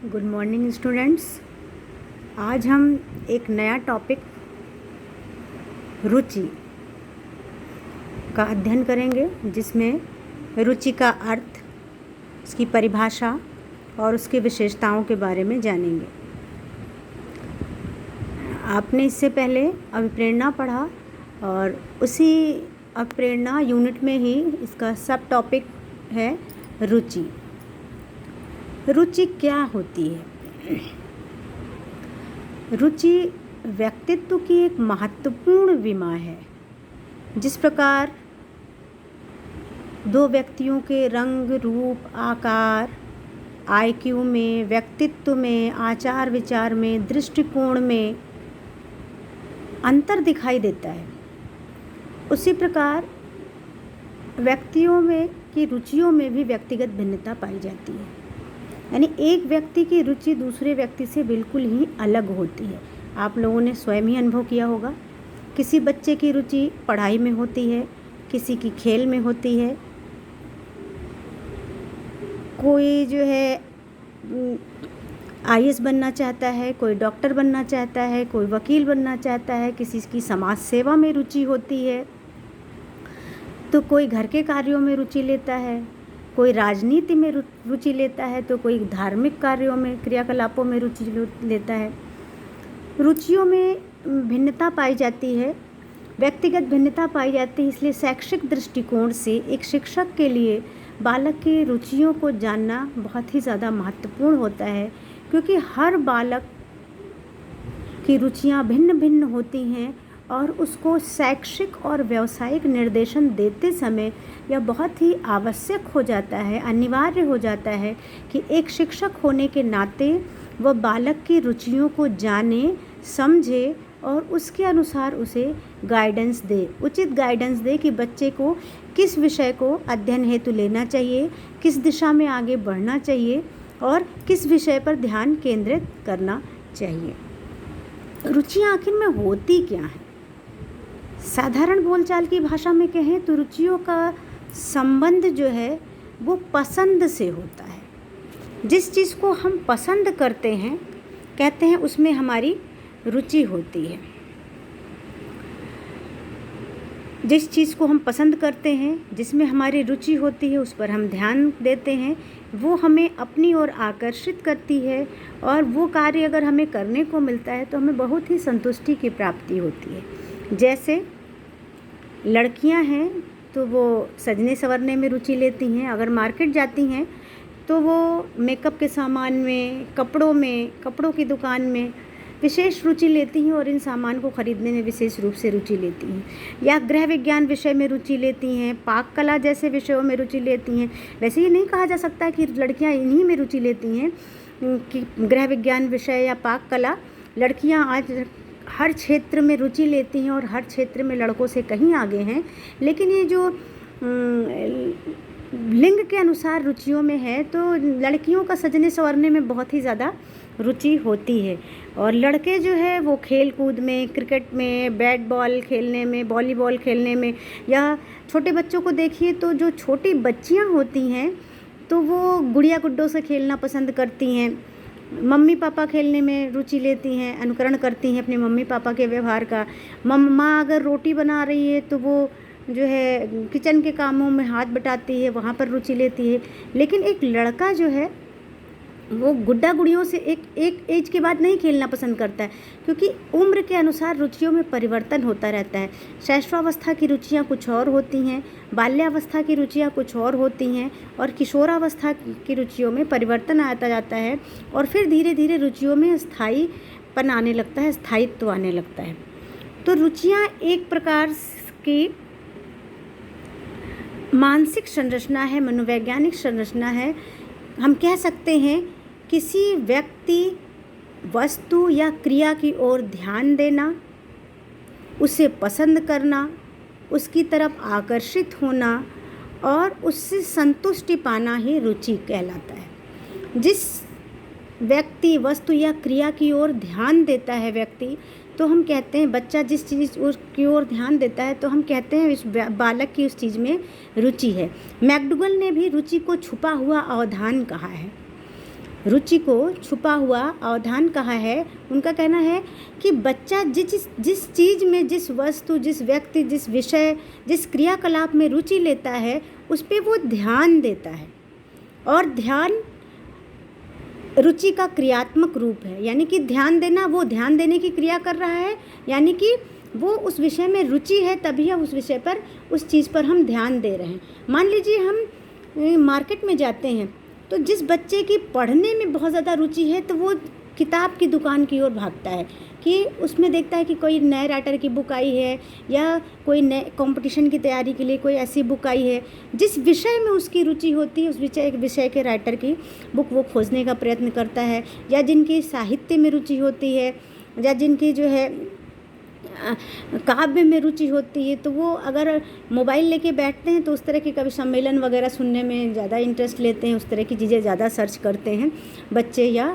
Good morning students. आज हम एक नया टॉपिक रुचि का अध्ययन करेंगे, जिसमें रुचि का अर्थ, उसकी परिभाषा और उसकी विशेषताओं के बारे में जानेंगे। आपने इससे पहले अभिप्रेरणा पढ़ा और उसी अभिप्रेरणा यूनिट में ही इसका सब टॉपिक है रुचि। रुचि क्या होती है? रुचि व्यक्तित्व की एक महत्वपूर्ण विमा है। जिस प्रकार दो व्यक्तियों के रंग, रूप, आकार, आईक्यू में, व्यक्तित्व में, आचार विचार में, दृष्टिकोण में अंतर दिखाई देता है, उसी प्रकार व्यक्तियों में की रुचियों में भी व्यक्तिगत भिन्नता पाई जाती है। यानी एक व्यक्ति की रुचि दूसरे व्यक्ति से बिल्कुल ही अलग होती है। आप लोगों ने स्वयं ही अनुभव किया होगा। किसी बच्चे की रुचि पढ़ाई में होती है, किसी की खेल में होती है, कोई जो है आईएएस बनना चाहता है, कोई डॉक्टर बनना चाहता है, कोई वकील बनना चाहता है, किसी की समाज सेवा में रुचि होती है, तो कोई घर के कार्यों में रुचि लेता है, कोई राजनीति में रुचि लेता है, तो कोई धार्मिक कार्यों में, क्रियाकलापों में रुचि लेता है। रुचियों में भिन्नता पाई जाती है, व्यक्तिगत भिन्नता पाई जाती है। इसलिए शैक्षिक दृष्टिकोण से एक शिक्षक के लिए बालक की रुचियों को जानना बहुत ही ज़्यादा महत्वपूर्ण होता है, क्योंकि हर बालक की रुचियाँ भिन्न भिन्न होती हैं और उसको शैक्षिक और व्यावसायिक निर्देशन देते समय यह बहुत ही आवश्यक हो जाता है, अनिवार्य हो जाता है कि एक शिक्षक होने के नाते वह बालक की रुचियों को जाने, समझे और उसके अनुसार उसे गाइडेंस दे, उचित गाइडेंस दे कि बच्चे को किस विषय को अध्ययन हेतु लेना चाहिए, किस दिशा में आगे बढ़ना चाहिए और किस विषय पर ध्यान केंद्रित करना चाहिए। रुचियाँ आखिर में होती क्या हैं? साधारण बोलचाल की भाषा में कहें तो रुचियों का संबंध जो है वो पसंद से होता है। जिस चीज़ को हम पसंद करते हैं, कहते हैं उसमें हमारी रुचि होती है। जिस चीज़ को हम पसंद करते हैं, जिसमें हमारी रुचि होती है, उस पर हम ध्यान देते हैं, वो हमें अपनी ओर आकर्षित करती है और वो कार्य अगर हमें करने को मिलता है तो हमें बहुत ही संतुष्टि की प्राप्ति होती है। जैसे लड़कियां हैं तो वो सजने संवरने में रुचि लेती हैं, अगर मार्केट जाती हैं तो वो मेकअप के सामान में, कपड़ों की दुकान में विशेष रुचि लेती हैं और इन सामान को ख़रीदने में विशेष रूप से रुचि लेती हैं, या गृह विज्ञान विषय में रुचि लेती हैं, पाक कला जैसे विषयों में रुचि लेती हैं। वैसे ये नहीं कहा जा सकता कि लड़कियां इन्हीं में रुचि लेती हैं कि गृह विज्ञान विषय या पाक कला। लड़कियां आज हर क्षेत्र में रुचि लेती हैं और हर क्षेत्र में लड़कों से कहीं आगे हैं, लेकिन ये जो लिंग के अनुसार रुचियों में है तो लड़कियों का सजने संवरने में बहुत ही ज़्यादा रुचि होती है और लड़के जो है वो खेल कूद में, क्रिकेट में, बैट बॉल खेलने में, वॉलीबॉल खेलने में, या छोटे बच्चों को देखिए तो जो छोटी बच्चियां होती हैं तो वो गुड़िया गुड्डों से खेलना पसंद करती हैं, मम्मी पापा खेलने में रुचि लेती हैं, अनुकरण करती हैं अपने मम्मी पापा के व्यवहार का। माँ अगर रोटी बना रही है तो वो जो है किचन के कामों में हाथ बटाती है, वहाँ पर रुचि लेती है। लेकिन एक लड़का जो है वो गुड्डा गुड़ियों से एक एज के बाद नहीं खेलना पसंद करता है, क्योंकि उम्र के अनुसार रुचियों में परिवर्तन होता रहता है। शैशवावस्था की रुचियाँ कुछ और होती हैं, बाल्यावस्था की रुचियाँ कुछ और होती हैं और किशोरावस्था की रुचियों में परिवर्तन आता जाता है और फिर धीरे धीरे रुचियों में स्थायीपन आने लगता है, स्थायित्व आने लगता है। तो रुचियाँ एक प्रकार की मानसिक संरचना है, मनोवैज्ञानिक संरचना है। हम कह सकते हैं किसी व्यक्ति, वस्तु या क्रिया की ओर ध्यान देना, उसे पसंद करना, उसकी तरफ आकर्षित होना और उससे संतुष्टि पाना ही रुचि कहलाता है। जिस व्यक्ति, वस्तु या क्रिया की ओर ध्यान देता है व्यक्ति, तो हम कहते हैं बच्चा जिस चीज़ की ओर ध्यान देता है तो हम कहते हैं इस बालक की उस चीज़ में रुचि है। मैकडूगल ने भी रुचि को छुपा हुआ अवधान कहा है। रुचि को छुपा हुआ अवधान कहा है। उनका कहना है कि बच्चा जिस चीज़ में, जिस वस्तु, जिस व्यक्ति, जिस विषय, जिस क्रियाकलाप में रुचि लेता है उस पे वो ध्यान देता है। और ध्यान रुचि का क्रियात्मक रूप है, यानी कि ध्यान देना, वो ध्यान देने की क्रिया कर रहा है, यानी कि वो उस विषय में रुचि है तभी हम उस विषय पर, उस चीज़ पर हम ध्यान दे रहे हैं। मान लीजिए हम मार्केट में जाते हैं तो जिस बच्चे की पढ़ने में बहुत ज़्यादा रुचि है तो वो किताब की दुकान की ओर भागता है कि उसमें देखता है कि कोई नए राइटर की बुक आई है या कोई नए कंपटीशन की तैयारी के लिए कोई ऐसी बुक आई है जिस विषय में उसकी रुचि होती है, उस विषय के राइटर की बुक वो खोजने का प्रयत्न करता है। या जिनकी साहित्य में रुचि होती है या जिनकी जो है काव्य में रुचि होती है तो वो अगर मोबाइल लेके बैठते हैं तो उस तरह के कवि सम्मेलन वगैरह सुनने में ज़्यादा इंटरेस्ट लेते हैं, उस तरह की चीज़ें ज़्यादा सर्च करते हैं बच्चे या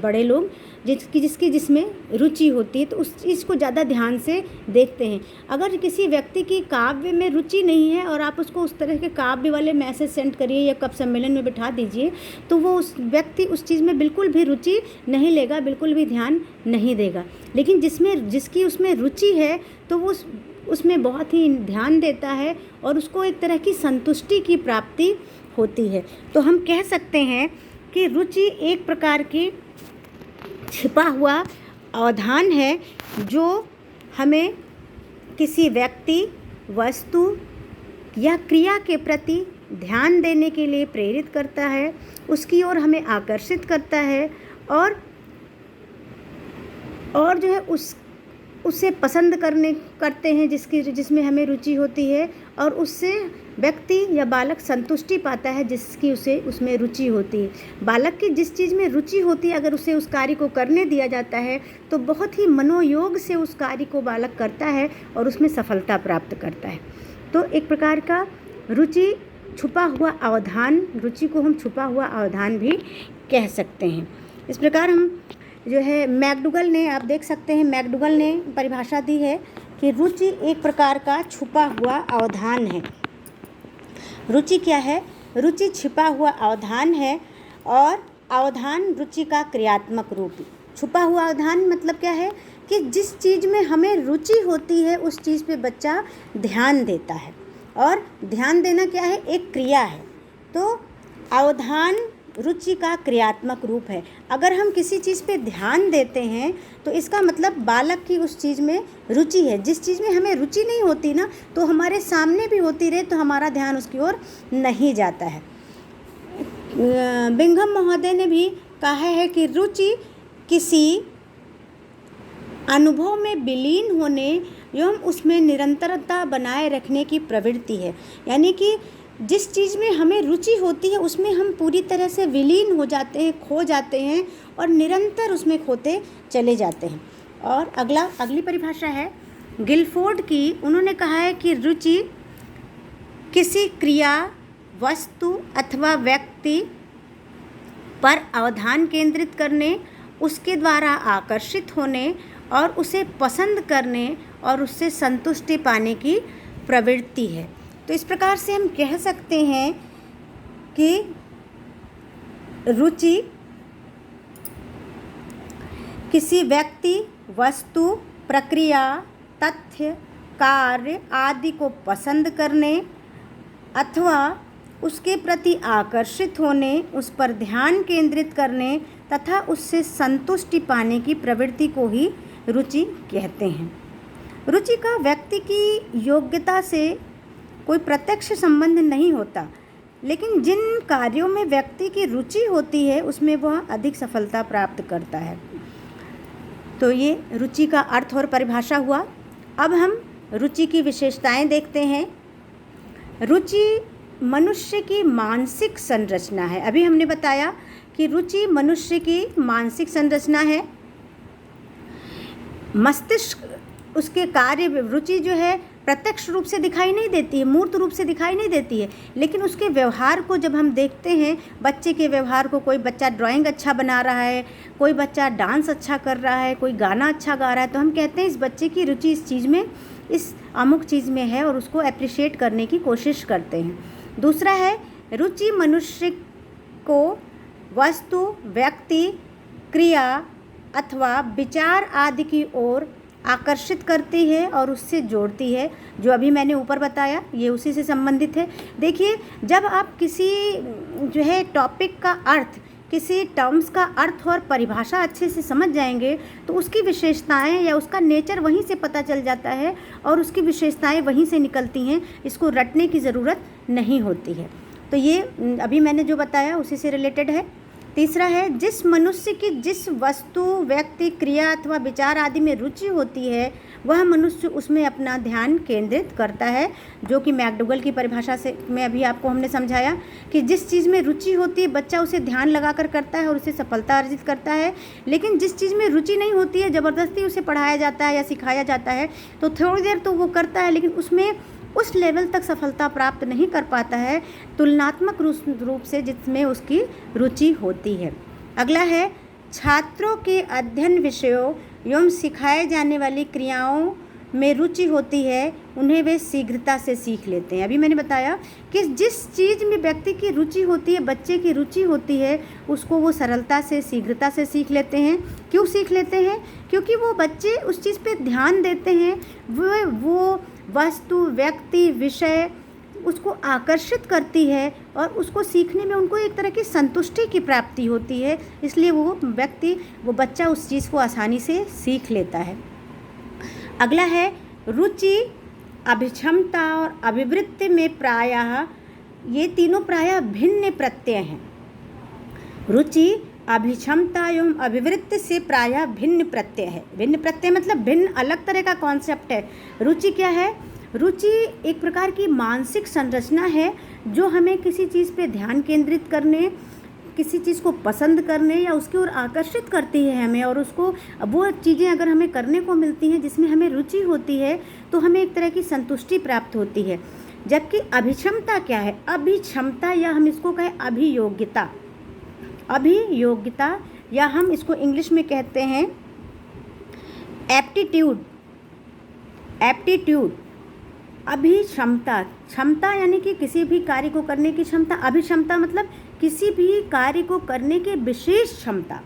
बड़े लोग जिसमें रुचि होती है तो उस चीज़ को ज़्यादा ध्यान से देखते हैं। अगर किसी व्यक्ति की काव्य में रुचि नहीं है और आप उसको उस तरह के काव्य वाले मैसेज सेंड करिए या कब सम्मेलन में बिठा दीजिए तो वो उस व्यक्ति उस चीज़ में बिल्कुल भी रुचि नहीं लेगा, बिल्कुल भी ध्यान नहीं देगा। लेकिन जिसकी उसमें रुचि है तो वो उसमें बहुत ही ध्यान देता है और उसको एक तरह की संतुष्टि की प्राप्ति होती है। तो हम कह सकते हैं कि रुचि एक प्रकार की छिपा हुआ अवधान है जो हमें किसी व्यक्ति, वस्तु या क्रिया के प्रति ध्यान देने के लिए प्रेरित करता है, उसकी ओर हमें आकर्षित करता है और जो है उसे पसंद करते हैं जिसमें हमें रुचि होती है और उससे व्यक्ति या बालक संतुष्टि पाता है जिसकी उसमें रुचि होती है। बालक की जिस चीज़ में रुचि होती है अगर उसे उस कार्य को करने दिया जाता है तो बहुत ही मनोयोग से उस कार्य को बालक करता है और उसमें सफलता प्राप्त करता है। तो एक प्रकार का रुचि छुपा हुआ अवधान, रुचि को हम छुपा हुआ अवधान भी कह सकते हैं। इस प्रकार हम जो है मैकडूगल ने, आप देख सकते हैं मैकडूगल ने परिभाषा दी है कि रुचि एक प्रकार का छुपा हुआ अवधान है। रुचि क्या है? रुचि छिपा हुआ अवधान है और अवधान रुचि का क्रियात्मक रूप। छुपा हुआ अवधान मतलब क्या है कि जिस चीज़ में हमें रुचि होती है उस चीज़ पे बच्चा ध्यान देता है और ध्यान देना क्या है? एक क्रिया है। तो अवधान रुचि का क्रियात्मक रूप है। अगर हम किसी चीज़ पे ध्यान देते हैं तो इसका मतलब बालक की उस चीज़ में रुचि है। जिस चीज़ में हमें रुचि नहीं होती ना तो हमारे सामने भी होती रहे तो हमारा ध्यान उसकी ओर नहीं जाता है। बिंघम महोदय ने भी कहा है कि रुचि किसी अनुभव में विलीन होने एवं उसमें निरंतरता बनाए रखने की प्रवृत्ति है। यानी कि जिस चीज़ में हमें रुचि होती है उसमें हम पूरी तरह से विलीन हो जाते हैं, खो जाते हैं और निरंतर उसमें खोते चले जाते हैं। और अगली परिभाषा है गिलफोर्ड की। उन्होंने कहा है कि रुचि किसी क्रिया, वस्तु अथवा व्यक्ति पर अवधान केंद्रित करने, उसके द्वारा आकर्षित होने और उसे पसंद करने और उससे संतुष्टि पाने की प्रवृत्ति है। तो इस प्रकार से हम कह सकते हैं कि रुचि किसी व्यक्ति, वस्तु, प्रक्रिया, तथ्य, कार्य आदि को पसंद करने अथवा उसके प्रति आकर्षित होने, उस पर ध्यान केंद्रित करने तथा उससे संतुष्टि पाने की प्रवृत्ति को ही रुचि कहते हैं। रुचि का व्यक्ति की योग्यता से कोई प्रत्यक्ष संबंध नहीं होता, लेकिन जिन कार्यों में व्यक्ति की रुचि होती है उसमें वह अधिक सफलता प्राप्त करता है। तो ये रुचि का अर्थ और परिभाषा हुआ। अब हम रुचि की विशेषताएं देखते हैं। रुचि मनुष्य की मानसिक संरचना है। अभी हमने बताया कि रुचि मनुष्य की मानसिक संरचना है। मस्तिष्क उसके कार्य, रुचि जो है प्रत्यक्ष रूप से दिखाई नहीं देती है, मूर्त रूप से दिखाई नहीं देती है, लेकिन उसके व्यवहार को जब हम देखते हैं, बच्चे के व्यवहार को, कोई बच्चा ड्राइंग अच्छा बना रहा है, कोई बच्चा डांस अच्छा कर रहा है, कोई गाना अच्छा गा रहा है, तो हम कहते हैं इस बच्चे की रुचि इस चीज़ में, इस अमुक चीज़ में है और उसको अप्रिशिएट करने की कोशिश करते हैं। दूसरा है रुचि मनुष्य को वस्तु, व्यक्ति, क्रिया अथवा विचार आदि की ओर आकर्षित करती है और उससे जोड़ती है। जो अभी मैंने ऊपर बताया ये उसी से संबंधित है। देखिए, जब आप किसी जो है टॉपिक का अर्थ, किसी टर्म्स का अर्थ और परिभाषा अच्छे से समझ जाएंगे तो उसकी विशेषताएं या उसका नेचर वहीं से पता चल जाता है और उसकी विशेषताएं वहीं से निकलती हैं, इसको रटने की ज़रूरत नहीं होती है। तो ये अभी मैंने जो बताया उसी से रिलेटेड है। तीसरा है, जिस मनुष्य की जिस वस्तु, व्यक्ति, क्रिया अथवा विचार आदि में रुचि होती है वह मनुष्य उसमें अपना ध्यान केंद्रित करता है, जो कि मैकडूगल की परिभाषा से में अभी आपको हमने समझाया कि जिस चीज़ में रुचि होती है बच्चा उसे ध्यान लगाकर करता है और उसे सफलता अर्जित करता है। लेकिन जिस चीज़ में रुचि नहीं होती है, ज़बरदस्ती उसे पढ़ाया जाता है या सिखाया जाता है तो थोड़ी देर तो वो करता है लेकिन उसमें उस लेवल तक सफलता प्राप्त नहीं कर पाता है तुलनात्मक रूप से जिसमें उसकी रुचि होती है। अगला है, छात्रों के अध्ययन विषयों एवं सिखाए जाने वाली क्रियाओं में रुचि होती है, उन्हें वे शीघ्रता से सीख लेते हैं। अभी मैंने बताया कि जिस चीज़ में व्यक्ति की रुचि होती है, बच्चे की रुचि होती है, उसको वो सरलता से, शीघ्रता से सीख लेते हैं। क्यों सीख लेते हैं? क्योंकि वो बच्चे उस चीज़ पे ध्यान देते हैं, वो वस्तु, व्यक्ति, विषय उसको आकर्षित करती है और उसको सीखने में उनको एक तरह की संतुष्टि की प्राप्ति होती है, इसलिए वो बच्चा उस चीज़ को आसानी से सीख लेता है। अगला है, रुचि, अभिक्षमता और अभिवृत्ति में प्रायः ये तीनों प्रायः भिन्न प्रत्यय हैं। रुचि, अभिक्षमता एवं अभिवृत्ति से प्रायः भिन्न प्रत्यय है। भिन्न प्रत्यय मतलब भिन्न, अलग तरह का कॉन्सेप्ट है। रुचि क्या है? रुचि एक प्रकार की मानसिक संरचना है जो हमें किसी चीज़ पे ध्यान केंद्रित करने, किसी चीज़ को पसंद करने या उसकी ओर आकर्षित करती है हमें, और उसको वो चीज़ें अगर हमें करने को मिलती हैं जिसमें हमें रुचि होती है तो हमें एक तरह की संतुष्टि प्राप्त होती है। जबकि अभिक्षमता क्या है? अभिक्षमता या हम इसको कहें अभियोग्यता, अभियोग्यता या हम इसको इंग्लिश में कहते हैं एप्टीट्यूड। एप्टीट्यूड, अभिक्षमता, क्षमता यानी कि किसी भी कार्य को करने की क्षमता। अभिक्षमता मतलब किसी भी कार्य को करने की विशेष क्षमता।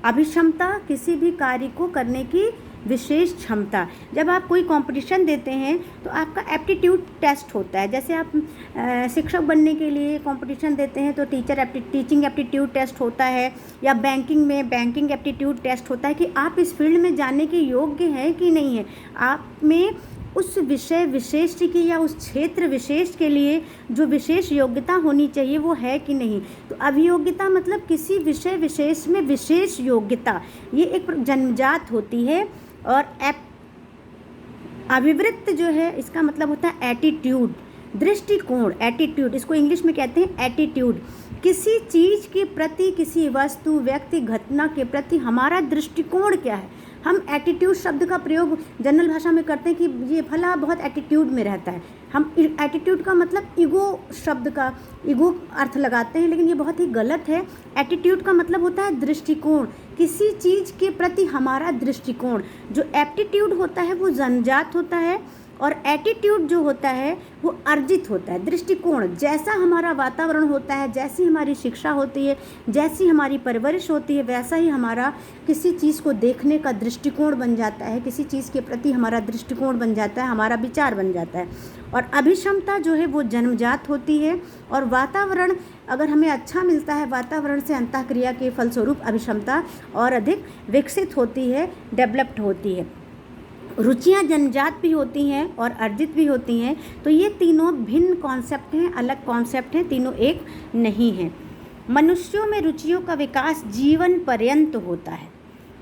अभिक्षमता किसी भी कार्य को करने की विशेष क्षमता। जब आप कोई कंपटीशन देते हैं तो आपका एप्टीट्यूड टेस्ट होता है। जैसे आप शिक्षक बनने के लिए कंपटीशन देते हैं तो टीचिंग एप्टीट्यूड टेस्ट होता है, या बैंकिंग में बैंकिंग एप्टीट्यूड टेस्ट होता है कि आप इस फील्ड में जाने के योग्य हैं कि नहीं है, आप में उस विषय विशेष की या उस क्षेत्र विशेष के लिए जो विशेष योग्यता होनी चाहिए वो है कि नहीं। तो अभियोग्यता मतलब किसी विषय विशेष में विशेष योग्यता, ये एक जन्मजात होती है। और अभिवृत्त जो है इसका मतलब होता है एटीट्यूड, दृष्टिकोण। एटीट्यूड इसको इंग्लिश में कहते हैं एटीट्यूड। किसी चीज़ के प्रति, किसी वस्तु, व्यक्ति, घटना के प्रति हमारा दृष्टिकोण क्या है। हम एटीट्यूड शब्द का प्रयोग जनरल भाषा में करते हैं कि ये फला बहुत एटीट्यूड में रहता है। हम एटीट्यूड का मतलब ईगो शब्द का ईगो अर्थ लगाते हैं, लेकिन ये बहुत ही गलत है। एटीट्यूड का मतलब होता है दृष्टिकोण, किसी चीज़ के प्रति हमारा दृष्टिकोण। जो एप्टीट्यूड होता है वो जन्मजात होता है और एटीट्यूड जो होता है वो अर्जित होता है। दृष्टिकोण, जैसा हमारा वातावरण होता है, जैसी हमारी शिक्षा होती है, जैसी हमारी परवरिश होती है, वैसा ही हमारा किसी चीज़ को देखने का दृष्टिकोण बन जाता है, किसी चीज़ के प्रति हमारा दृष्टिकोण बन जाता है, हमारा विचार बन जाता है। और अभिक्षमता जो है वो जन्मजात होती है, और वातावरण अगर हमें अच्छा मिलता है, वातावरण से अंतःक्रिया के फलस्वरूप अभिक्षमता और अधिक विकसित होती है, डेवलप्ड होती है। रुचियाँ जन्मजात भी होती हैं और अर्जित भी होती हैं। तो ये तीनों भिन्न कॉन्सेप्ट हैं, अलग कॉन्सेप्ट हैं, तीनों एक नहीं हैं। मनुष्यों में रुचियों का विकास जीवन पर्यंत होता है।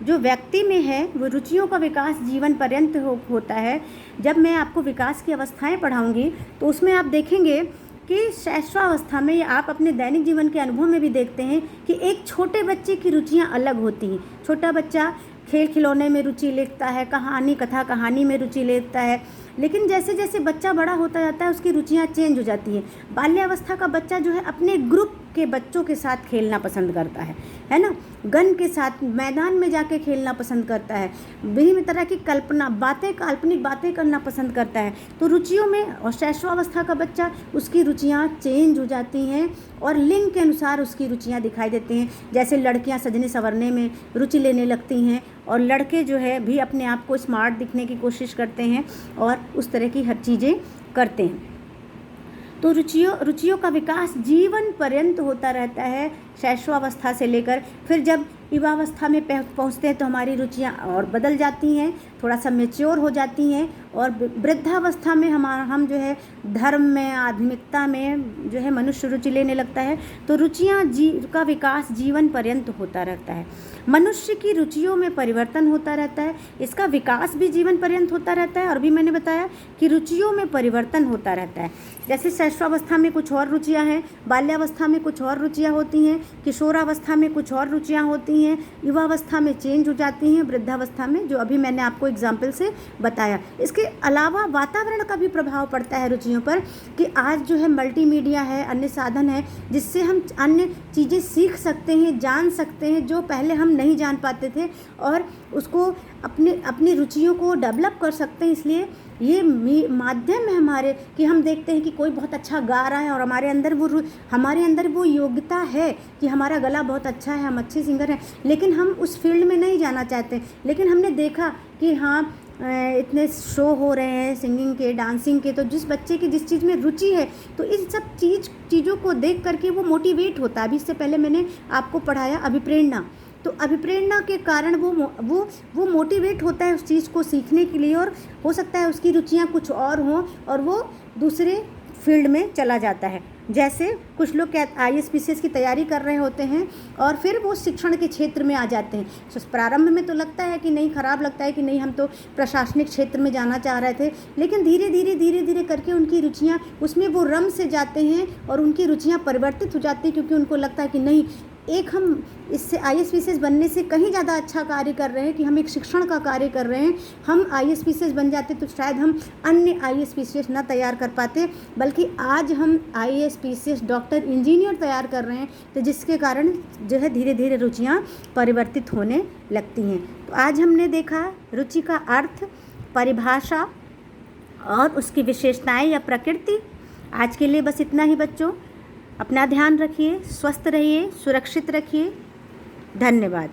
जो व्यक्ति में है वो रुचियों का विकास जीवन पर्यंत होता है। जब मैं आपको विकास की अवस्थाएं पढ़ाऊंगी तो उसमें आप देखेंगे कि शैशवावस्था में, या आप अपने दैनिक जीवन के अनुभव में भी देखते हैं कि एक छोटे बच्चे की रुचियां अलग होती हैं। छोटा बच्चा खेल खिलौने में रुचि लेता है, कहानी कथा कहानी में रुचि लेता है, लेकिन जैसे जैसे बच्चा बड़ा होता जाता है उसकी रुचियाँ चेंज हो जाती हैं। बाल्यावस्था का बच्चा जो है अपने ग्रुप के बच्चों के साथ खेलना पसंद करता है ना, गन के साथ मैदान में जाके खेलना पसंद करता है, विभिन्न तरह की काल्पनिक बातें करना पसंद करता है। तो रुचियों में, और शैशवावस्था का बच्चा, उसकी रुचियाँ चेंज हो जाती हैं और लिंग के अनुसार उसकी रुचियाँ दिखाई देती हैं। जैसे लड़कियाँ सजने संवरने में रुचि लेने लगती हैं और लड़के जो है भी अपने आप को स्मार्ट दिखने की कोशिश करते हैं और उस तरह की हर चीज़ें करते हैं। तो रुचियों का विकास जीवन पर्यंत होता रहता है, शैशवावस्था से लेकर फिर जब युवावस्था में पहुँचते हैं तो हमारी रुचियाँ और बदल जाती हैं, थोड़ा सा मैच्योर हो जाती हैं और वृद्धावस्था में हम जो है धर्म में, आध्यात्मिकता में जो है मनुष्य रुचि लेने लगता है। तो रुचियाँ का विकास जीवन पर्यंत होता रहता है। मनुष्य की रुचियों में परिवर्तन होता रहता है, इसका विकास भी जीवन पर्यंत होता रहता है। और भी मैंने बताया कि रुचियों में परिवर्तन होता रहता है। जैसे शैशवावस्था में कुछ और रुचियाँ हैं, बाल्यावस्था में कुछ और रुचियाँ होती हैं, किशोरावस्था में कुछ और रुचियाँ होती हैं, युवावस्था में चेंज हो जाती हैं, वृद्धावस्था में, जो अभी मैंने आपको एग्जाम्पल से बताया। इसके अलावा वातावरण का भी प्रभाव पड़ता है रुचियों पर, कि आज जो है मल्टीमीडिया है, अन्य साधन है जिससे हम अन्य चीज़ें सीख सकते हैं, जान सकते हैं जो पहले हम नहीं जान पाते थे, और उसको अपनी रुचियों को डेवलप कर सकते हैं। इसलिए ये माध्यम है हमारे, कि हम देखते हैं कि कोई बहुत अच्छा गा रहा है और हमारे अंदर वो योग्यता है कि हमारा गला बहुत अच्छा है, हम अच्छे सिंगर हैं, लेकिन हम उस फील्ड में नहीं जाना चाहते। लेकिन हमने देखा कि हाँ, इतने शो हो रहे हैं सिंगिंग के, डांसिंग के, तो जिस बच्चे की जिस चीज़ में रुचि है तो इन सब चीज़ों को देख करके वो मोटिवेट होता है। अभी इससे पहले मैंने आपको पढ़ाया अभिप्रेरणा, तो अभिप्रेरणा के कारण वो मोटिवेट होता है उस चीज़ को सीखने के लिए, और हो सकता है उसकी रुचियाँ कुछ और हों और वो दूसरे फील्ड में चला जाता है। जैसे कुछ लोग IAS PCS की तैयारी कर रहे होते हैं और फिर वो शिक्षण के क्षेत्र में आ जाते हैं। तो प्रारंभ में तो लगता है कि नहीं, ख़राब लगता है कि नहीं, हम तो प्रशासनिक क्षेत्र में जाना चाह रहे थे, लेकिन धीरे धीरे करके उनकी रुचियाँ उसमें वो रम से जाते हैं और उनकी रुचियाँ परिवर्तित हो जाती हैं, क्योंकि उनको लगता है कि नहीं, हम इससे IAS PCS बनने से कहीं ज़्यादा अच्छा कार्य कर रहे हैं, कि हम एक शिक्षण का कार्य कर रहे हैं। हम IAS PCS बन जाते तो शायद हम अन्य IAS PCS ना तैयार कर पाते, बल्कि आज हम IAS PCS डॉक्टर, इंजीनियर तैयार कर रहे हैं, तो जिसके कारण जो है धीरे धीरे रुचियाँ परिवर्तित होने लगती हैं। तो आज हमने देखा रुचि का अर्थ, परिभाषा और उसकी विशेषताएँ या प्रकृति। आज के लिए बस इतना ही बच्चों। अपना ध्यान रखिए, स्वस्थ रहिए, सुरक्षित रखिए। धन्यवाद।